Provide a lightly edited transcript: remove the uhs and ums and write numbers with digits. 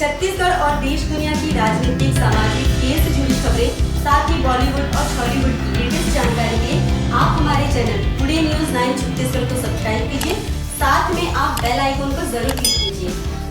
छत्तीसगढ़ और देश दुनिया की राजनीतिक, सामाजिक, खेल से जुड़ी खबरें, साथ ही बॉलीवुड और हॉलीवुड की लेटेस्ट जानकारी के लिए आप हमारे चैनल टुडे न्यूज 9 छत्तीसगढ़ को सब्सक्राइब कीजिए। साथ में आप बेल आइकन को जरूर क्लिक कीजिए।